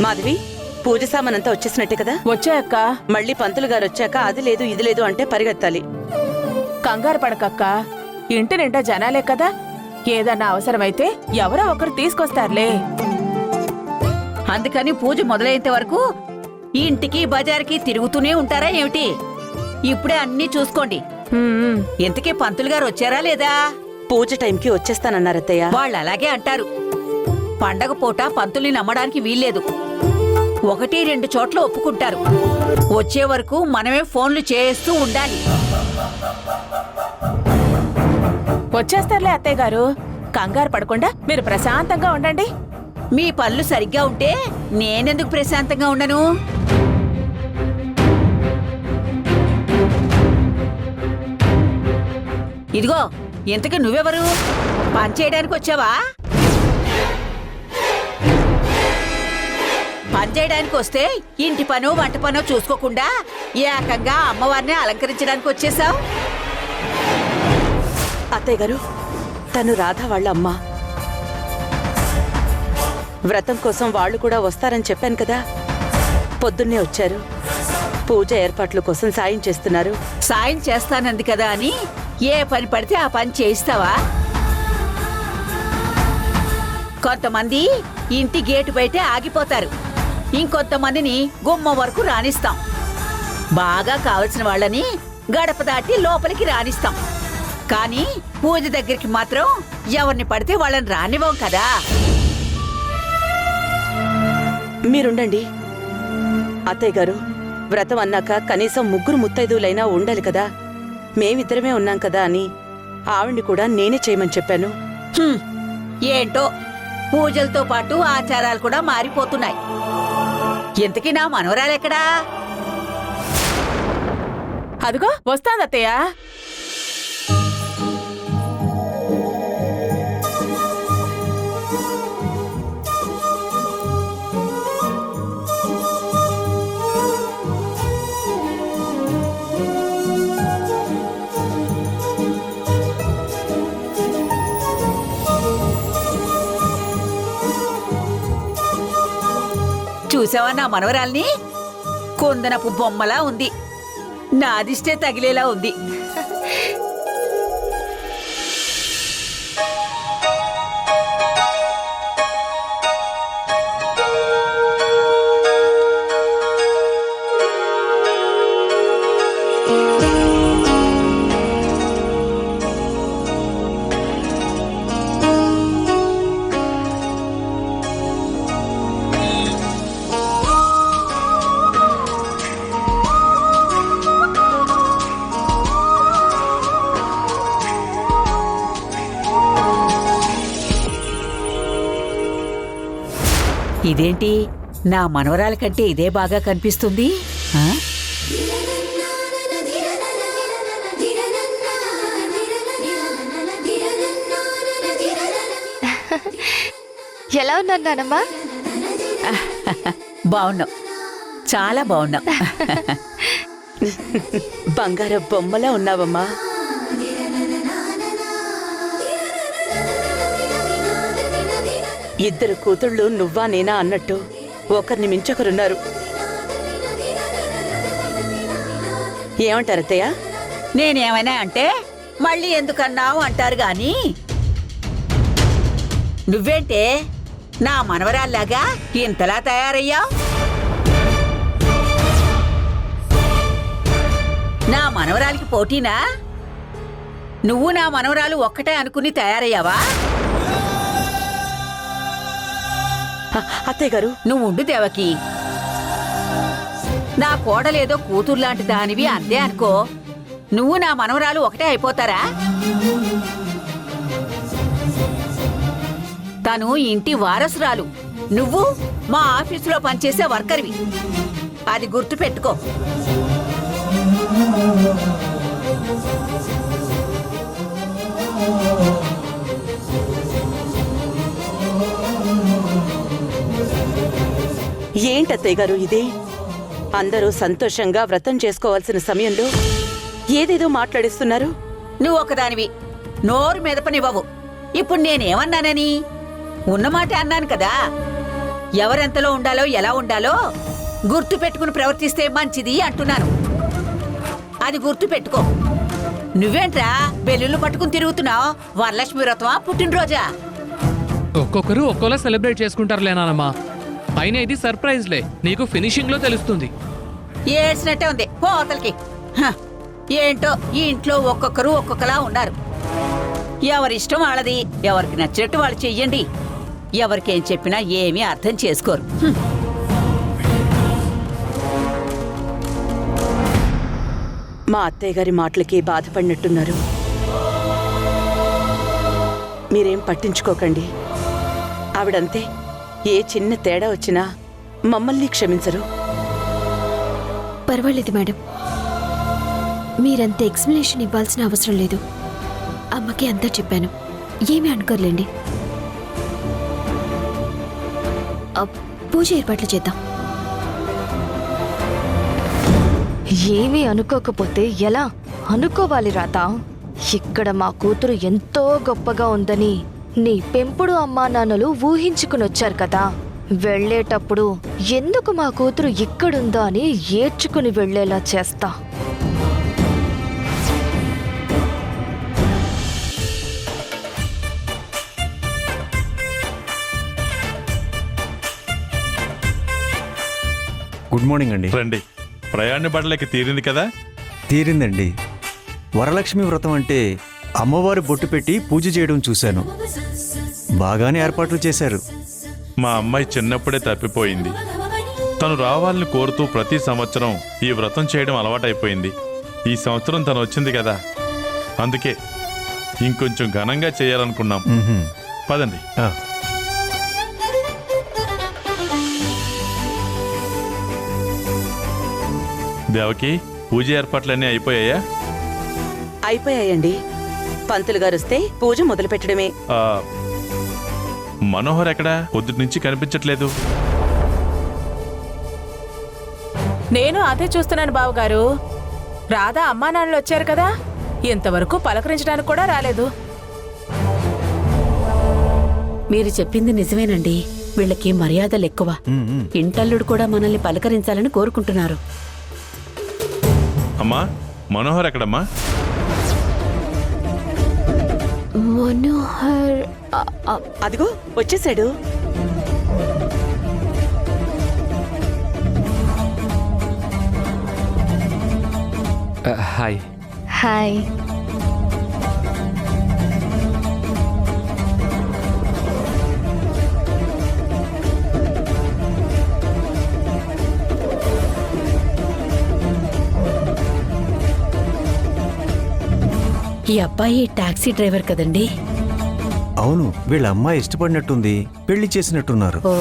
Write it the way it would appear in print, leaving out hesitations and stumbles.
మాధవి, పూజ సామానంతా వచ్చేసినట్టే కదా? వచ్చాయక్క. మళ్ళీ పంతులు గారు వచ్చాక అది లేదు ఇది లేదు అంటే పరిగెత్తాలి. కంగారు పడకక్క, ఇంటి నిండా జనాలే కదా, ఏదన్నా అవసరమైతే ఎవరో ఒకరు తీసుకొస్తారులే. అందుకని పూజ మొదలయ్యేంత వరకు ఇంటికి బజార్కి తిరుగుతూనే ఉంటారా ఏమిటి? ఇప్పుడే అన్నీ చూసుకోండి. ఇంతకీ పంతులు గారు వచ్చారా లేదా? పూజ టైంకి వచ్చేస్తానన్నారత్తయ్య. వాళ్ళు అలాగే అంటారు. పండగ పూట పంతుల్ని నమ్మడానికి వీల్లేదు. 1-2 చోట్ల ఒప్పుకుంటారు. వచ్చే వరకు మనమే ఫోన్లు చేస్తూ ఉండాలి. వచ్చేస్తారులే అత్తయ్య గారు, కంగారు పడకుండా మీరు ప్రశాంతంగా ఉండండి. మీ పనులు సరిగ్గా ఉంటే నేనెందుకు ప్రశాంతంగా ఉండను? ఇదిగో, ఇంతకీ నువ్వెవరు? పని చేయడానికి వచ్చావా? పని చేయడానికి వస్తే ఇంటి పను వంట పను చూసుకోకుండా ఏకంగా అమ్మవారిని అలంకరించడానికి వచ్చేసావు. అత్తయ్య గారు, తను రాధ వాళ్ళ అమ్మ. వ్రతం కోసం వాళ్ళు కూడా వస్తారని చెప్పాను కదా. పొద్దున్నే వచ్చారు. పూజ ఏర్పాట్ల కోసం సాయం చేస్తున్నారు. సాయం చేస్తానంది కదా అని ఏ పని పడితే ఆ పని చేయిస్తావా? కొంతమంది ఇంటి గేటు బయటే ఆగిపోతారు. ఇంకొంతమందిని గుమ్మ వరకు రాణిస్తాం. బాగా కావలసిన వాళ్ళని గడప దాటి లోపలికి రాణిస్తాం. కానీ పూజ దగ్గరికి మాత్రం ఎవరిని పడితే వాళ్ళని రానివ్వం కదా. మీరుండండి అత్తయ్య గారు. వ్రతం అన్నాక కనీసం 3 ముత్తైదువులైనా ఉండాలి కదా. మేమిద్దరమే ఉన్నాం కదా అని ఆవిడ్ని కూడా నేనే చేయమని చెప్పాను. ఏంటో పూజలతో పాటు ఆచారాలు కూడా మారిపోతున్నాయి. ఇంతకీ నా మనవరాలెక్కడా? అదిగో వస్తాందత్తయ్య. చూసావా నా మనవరాల్ని? కుందనపు బొమ్మలా ఉంది. నా దిష్టే తగిలేలా ఉంది. ఇదేంటి, నా మనవరాల కంటే ఇదే బాగా కనిపిస్తుంది. ఎలా ఉన్నారు నానమ్మా? బాగున్నావు, చాలా బాగున్నావు. బంగార బొమ్మలా ఉన్నావమ్మా. ఇద్దరు కూతుళ్ళు నువ్వా నేనా అన్నట్టు ఒకరిని మించొకరున్నారు. ఏమంటారత్తయ్య? నేనేమైనా అంటే మళ్ళీ ఎందుకన్నావు అంటారు గాని, నువ్వేంటే నా మనవరాల్లాగా ఇంతలా తయారయ్యావు? నా మనవరాలికి పోటీనా? నువ్వు నా మనవరాలు ఒక్కటే అనుకుని తయారయ్యావా? అత్తయ్య గారు, నువ్వు ఉండు దేవకి. నా కోడలేదో కూతుర్లాంటి దానివి అంతే అనుకో. నువ్వు నా మనవరాలు ఒకటే అయిపోతారా? తను ఇంటి వారసురాలు, నువ్వు మా ఆఫీసులో పనిచేసే వర్కర్వి. అది గుర్తు పెట్టుకో. ఏంటత్తయ్య గారు ఇది? అందరూ సంతోషంగా వ్రతం చేసుకోవాల్సిన సమయంలో ఏదేదో మాట్లాడిస్తున్నారు. నువ్వు ఒకదానివి, నోరు మెదపనివ్వవు. ఇప్పుడు నేనేమన్నానని? ఉన్నమాట అన్నాను కదా. ఎవరెంతలో ఉండాలో ఎలా ఉండాలో గుర్తు పెట్టుకుని ప్రవర్తిస్తే మంచిది అంటున్నాను. అది గుర్తు పెట్టుకో. నువ్వేంట్రా బెల్లుళ్ళు పట్టుకుని తిరుగుతున్నావు? వరలక్ష్మి వ్రతమా, పుట్టినరోజా? ఒక్కొక్కరు ఒక్కోలా సెలబ్రేట్ చేసుకుంటారులే నానమ్మా. అయినా ఇది సర్ప్రైజ్లే, నీకు ఫినిషింగ్ లో తెలుస్తుంది. ఏడ్చినట్టే ఉంది పోతలకి. ఏంటో ఈ ఇంట్లో ఒక్కొక్కరు ఒక్కొక్కలా ఉన్నారు. ఎవరిష్టం వాళ్ళది, ఎవరికి నచ్చినట్టు వాళ్ళు చెయ్యండి. ఎవరికేం చెప్పినా ఏమీ అర్థం చేసుకోరు. మా అత్తయ్య గారి మాటలకి బాధపడినట్టున్నారు. మీరేం పట్టించుకోకండి. ఆవిడంతే, ఏ చిన్న తేడా వచ్చినా మమ్మల్ని క్షమించరు. పర్వాలేదు మేడం, మీరంత ఎక్స్ప్లెనేషన్ ఇవ్వాల్సిన అవసరం లేదు. అమ్మకి అంతా చెప్పాను, ఏమీ అనుకోర్లేండి. పూజ ఏర్పాట్లు చేద్దాం. ఏమీ అనుకోకపోతే ఎలా? అనుకోవాలి రాత. ఇక్కడ మా కూతురు ఎంతో గొప్పగా ఉందని నీ పెంపుడు అమ్మా నాన్నలు ఊహించుకునొచ్చారు కదా. వెళ్ళేటప్పుడు ఎందుకు మా కూతురు ఇక్కడుందా అని ఏడ్చుకుని వెళ్ళేలా చేస్తా. గుడ్ మార్నింగ్ అండి. రండి. ప్రయాణ బట్టలకి తీరింది కదా? తీరిందండి. వరలక్ష్మి వ్రతం అంటే అమ్మవారి బొట్టు పెట్టి పూజ చేయడం చూశాను. బాగానే ఏర్పాట్లు చేశారు. మా అమ్మాయి చిన్నప్పుడే తప్పిపోయింది. తను రావాలని కోరుతూ ప్రతి సంవత్సరం ఈ వ్రతం చేయడం అలవాటైపోయింది. ఈ సంవత్సరం తను వచ్చింది కదా, అందుకే ఇంకొంచెం ఘనంగా చేయాలనుకున్నాం. పదండి. దేవకి, పూజ ఏర్పాట్లన్నీ అయిపోయాయా? అయిపోయాయండి. పంతులు గారు వస్తే పూజ మొదలు పెట్టడమే. మనోహర్ ఎక్కడా? పొద్దుటి నుంచి కనిపించట్లేదు. నేను అదే చూస్తున్నాను బావగారు. రాధా అమ్మా నాన్నలు వచ్చారు కదా, ఇంతవరకు పలకరించడానికి కూడా రాలేదు. మీరు చెప్పింది నిజమేనండి. వీళ్ళకి మర్యాదలు ఎక్కువ. ఇంటల్లుడు కూడా మనల్ని పలకరించాలని కోరుకుంటున్నారు. అమ్మా, మనోహర్ ఎక్కడమ్మా? మనోహర్ అదిగో వచ్చేసాడు. హాయ్. హాయ్. ఈ అబ్బాయి టాక్సీ డ్రైవర్ కదండి? అవును, వీళ్ళ అమ్మాయి ఇష్టపడినట్టుంది, పెళ్లి చేసినట్టున్నారు. ఓ